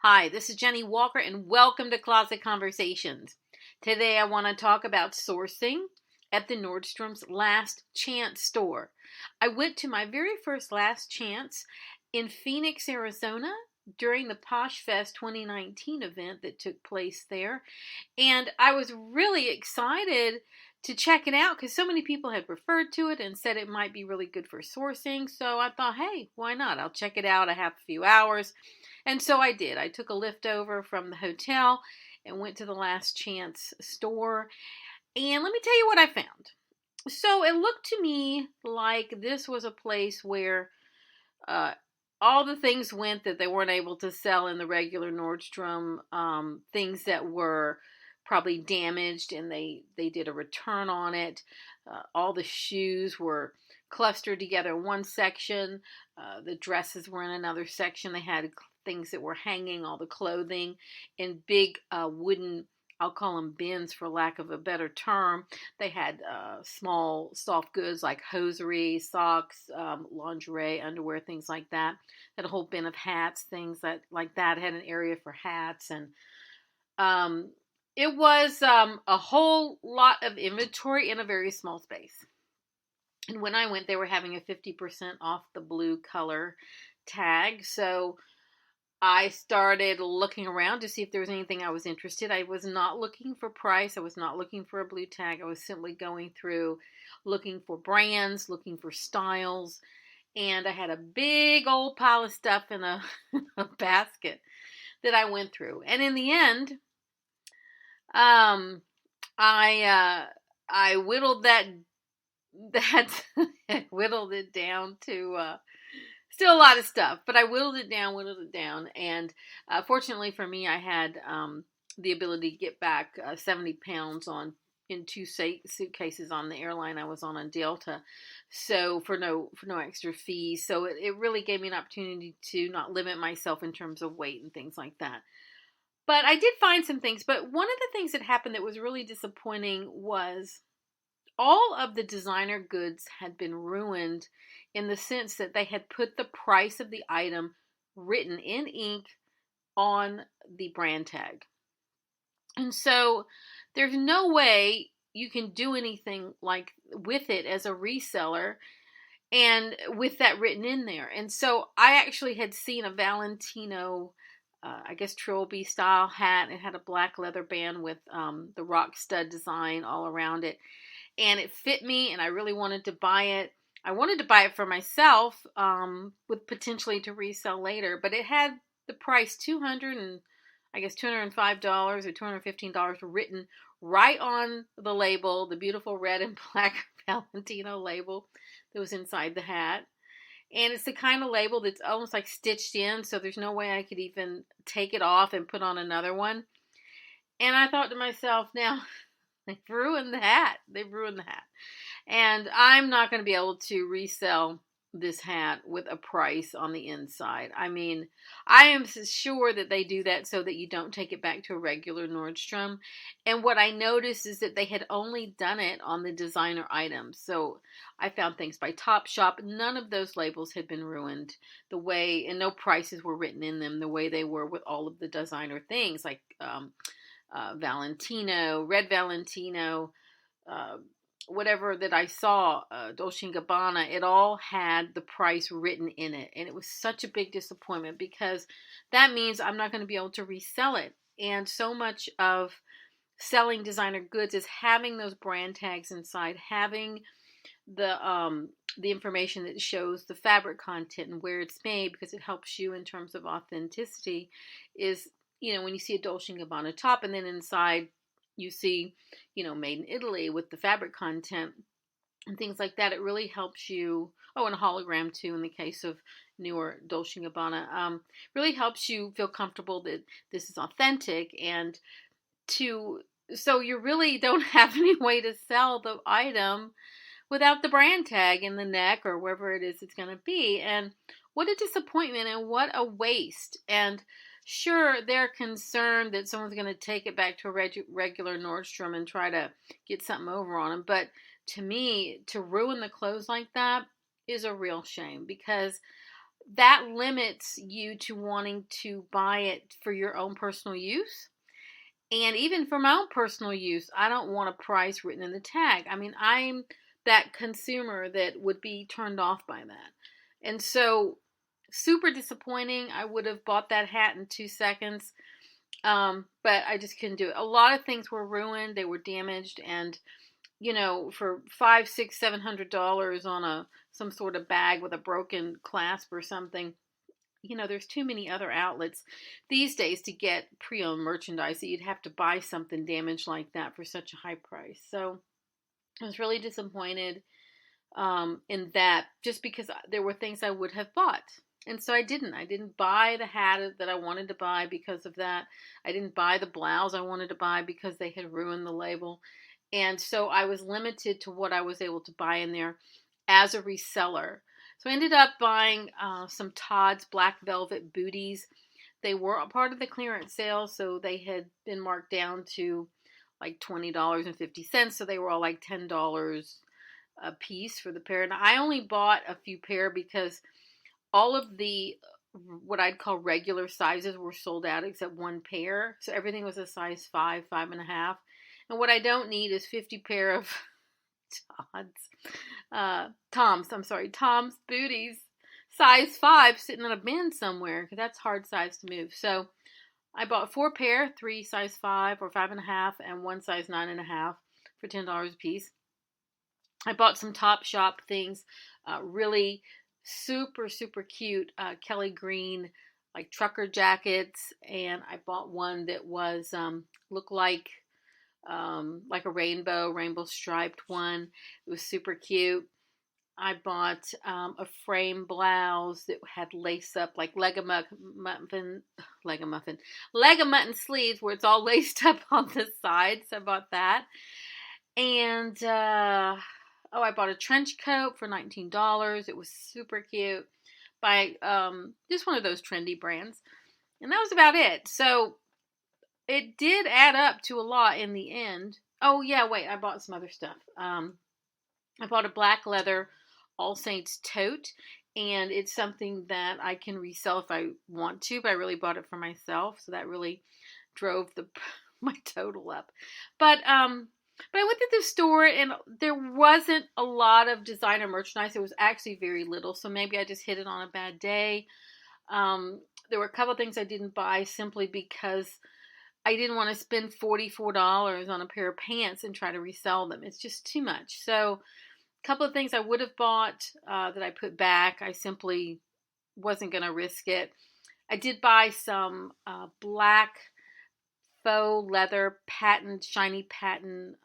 Hi, this is Jennie Walker and welcome to Closet Conversations. Today I want to talk about sourcing at the Nordstrom's Last Chance store. I went to my very first Last Chance in Phoenix, Arizona during the Posh Fest 2019 event that took place there. And I was really excited to check it out because so many people had referred to it and said it might be really good for sourcing. So I thought, hey, why not? I'll check it out. I have a few hours. And so I did. I took a lift over from the hotel and went to the Last Chance store. And let me tell you what I found. So it looked to me like this was a place where all the things went that they weren't able to sell in the regular Nordstrom, things that were probably damaged, and they did a return on it. All the shoes were clustered together in one section. The dresses were in another section. They had things that were hanging, all the clothing, in big wooden, I'll call them bins for lack of a better term. They had small soft goods like hosiery, socks, lingerie, underwear, things like that. Had a whole bin of hats, things like that. It had an area for hats, and it was a whole lot of inventory in a very small space. And when I went, they were having a 50% off the blue color tag. So I started looking around to see if there was anything I was interested. I was not looking for price. I was not looking for a blue tag. I was simply going through looking for brands, looking for styles. And I had a big old pile of stuff in a basket that I went through. And in the end, I whittled that whittled it down to still a lot of stuff, but I whittled it down, and fortunately for me, I had the ability to get back 70 pounds in two suitcases on the airline I was on Delta, so for no extra fees. So it really gave me an opportunity to not limit myself in terms of weight and things like that. But I did find some things. But one of the things that happened that was really disappointing was all of the designer goods had been ruined in the sense that they had put the price of the item written in ink on the brand tag. And so there's no way you can do anything like with it as a reseller and with that written in there. And so I actually had seen a Valentino I guess trilby style hat. It had a black leather band with the rock stud design all around it. And it fit me, and I really wanted to buy it. I wanted to buy it for myself with potentially to resell later. But it had the price $205 or $215 written right on the label, the beautiful red and black Valentino label that was inside the hat. And it's the kind of label that's almost like stitched in, so there's no way I could even take it off and put on another one. And I thought to myself, now, they've ruined the hat. And I'm not going to be able to resell this hat with a price on the inside. I mean, I am sure that they do that so that you don't take it back to a regular Nordstrom. And what I noticed is that they had only done it on the designer items. So I found things by Topshop. None of those labels had been ruined the way, and no prices were written in them the way they were with all of the designer things like Valentino, Red Valentino, whatever that I saw, Dolce & Gabbana, it all had the price written in it. And it was such a big disappointment because that means I'm not going to be able to resell it. And so much of selling designer goods is having those brand tags inside, having the information that shows the fabric content and where it's made, because it helps you in terms of authenticity. Is, when you see a Dolce & Gabbana top and then inside you see, made in Italy with the fabric content and things like that, it really helps you. Oh, and a hologram too in the case of newer Dolce & Gabbana. Really helps you feel comfortable that this is authentic, and so you really don't have any way to sell the item without the brand tag in the neck or wherever it is it's going to be. And what a disappointment and what a waste. And sure, they're concerned that someone's going to take it back to a regular Nordstrom and try to get something over on them. But to me, to ruin the clothes like that is a real shame, because that limits you to wanting to buy it for your own personal use. And even for my own personal use, I don't want a price written in the tag. I mean, I'm that consumer that would be turned off by that. And so, super disappointing. I would have bought that hat in 2 seconds. But I just couldn't do it. A lot of things were ruined. They were damaged. And, for $500, $600, $700 on some sort of bag with a broken clasp or something, there's too many other outlets these days to get pre-owned merchandise that you'd have to buy something damaged like that for such a high price. So I was really disappointed in that, just because there were things I would have bought. And so I didn't buy the hat that I wanted to buy because of that. I didn't buy the blouse I wanted to buy because they had ruined the label. And so I was limited to what I was able to buy in there as a reseller. So I ended up buying some Todd's black velvet booties. They were a part of the clearance sale, so they had been marked down to like $20.50. So they were all like $10 a piece for the pair. And I only bought a few pair because all of the what I'd call regular sizes were sold out except one pair. So everything was a size 5, 5.5. And what I don't need is 50 pair of Tom's booties, size 5, sitting in a bin somewhere, because that's hard size to move. So I bought 4 pair, 3 size 5 or 5.5, and 1 size 9.5 for $10 a piece. I bought some Topshop things, really super, super cute Kelly green, like trucker jackets, and I bought one that was looked like a rainbow striped one. It was super cute. I bought a frame blouse that had lace up, like leg of mutton sleeves where it's all laced up on the sides. So I bought that. And I bought a trench coat for $19. It was super cute by just one of those trendy brands. And that was about it. So it did add up to a lot in the end. Oh yeah, wait, I bought some other stuff. I bought a black leather All Saints tote, and it's something that I can resell if I want to, but I really bought it for myself, so that really drove my total up. But I went to the store, and there wasn't a lot of designer merchandise. It was actually very little, so maybe I just hit it on a bad day. There were a couple of things I didn't buy simply because I didn't want to spend $44 on a pair of pants and try to resell them. It's just too much. So a couple of things I would have bought that I put back. I simply wasn't going to risk it. I did buy some black faux leather shiny patent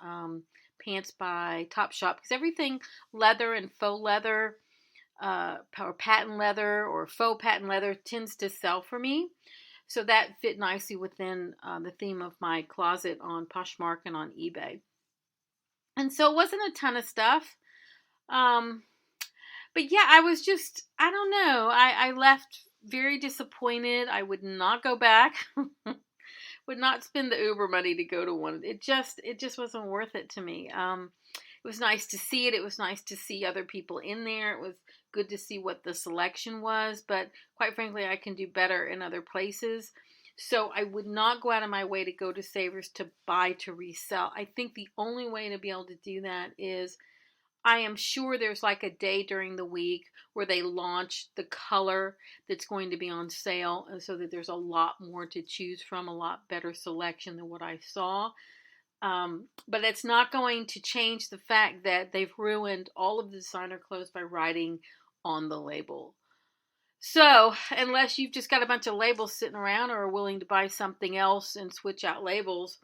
pants by Topshop, because everything leather and faux leather or patent leather or faux patent leather tends to sell for me. So that fit nicely within the theme of my closet on Poshmark and on eBay. And so it wasn't a ton of stuff. But yeah, I was just, I don't know. I left very disappointed. I would not go back. Would not spend the Uber money to go to one. It just wasn't worth it to me. It was nice to see it. It was nice to see other people in there. It was good to see what the selection was, but quite frankly, I can do better in other places. So I would not go out of my way to go to Savers to buy to resell. I think the only way to be able to do that is, I am sure there's like a day during the week where they launch the color that's going to be on sale, and so that there's a lot more to choose from, a lot better selection than what I saw. But it's not going to change the fact that they've ruined all of the designer clothes by writing on the label. So unless you've just got a bunch of labels sitting around or are willing to buy something else and switch out labels,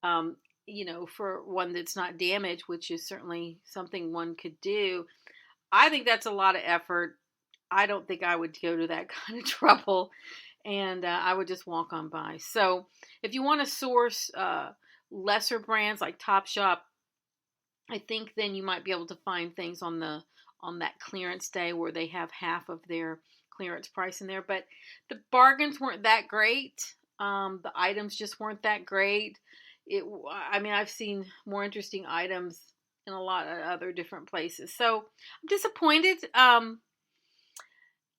for one that's not damaged, which is certainly something one could do, I think that's a lot of effort. I don't think I would go to that kind of trouble, and I would just walk on by. So if you want to source lesser brands like Topshop, I think then you might be able to find things on that clearance day where they have half of their clearance price in there. But the bargains weren't that great. The items just weren't that great. I've seen more interesting items in a lot of other different places. So I'm disappointed.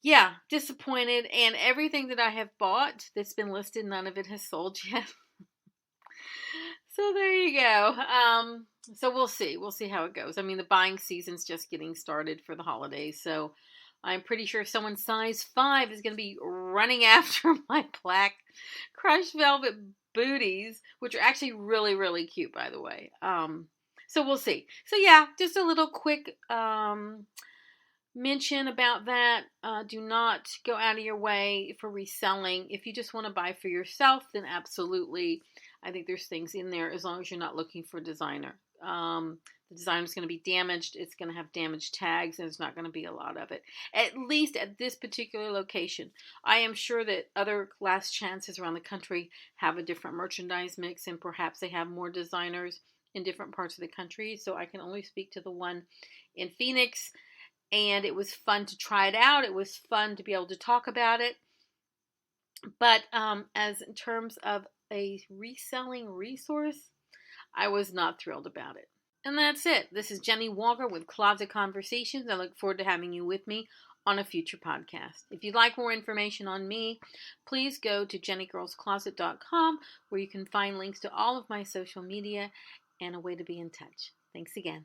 yeah, disappointed. And everything that I have bought that's been listed, none of it has sold yet. So there you go. So we'll see. We'll see how it goes. I mean, the buying season's just getting started for the holidays. So I'm pretty sure someone size 5 is going to be running after my black crushed velvet booties, which are actually really, really cute, by the way. So we'll see. So yeah, just a little quick mention about that. Do not go out of your way for reselling. If you just want to buy for yourself, then absolutely. I think there's things in there as long as you're not looking for designer. The designer is going to be damaged. It's going to have damaged tags, and there's not going to be a lot of it. At least at this particular location. I am sure that other last chances around the country have a different merchandise mix, and perhaps they have more designers in different parts of the country. So I can only speak to the one in Phoenix. And it was fun to try it out. It was fun to be able to talk about it. But as in terms of a reselling resource, I was not thrilled about it. And that's it. This is Jennie Walker with Closet Conversations. I look forward to having you with me on a future podcast. If you'd like more information on me, please go to JennieGirlsCloset.com, where you can find links to all of my social media and a way to be in touch. Thanks again.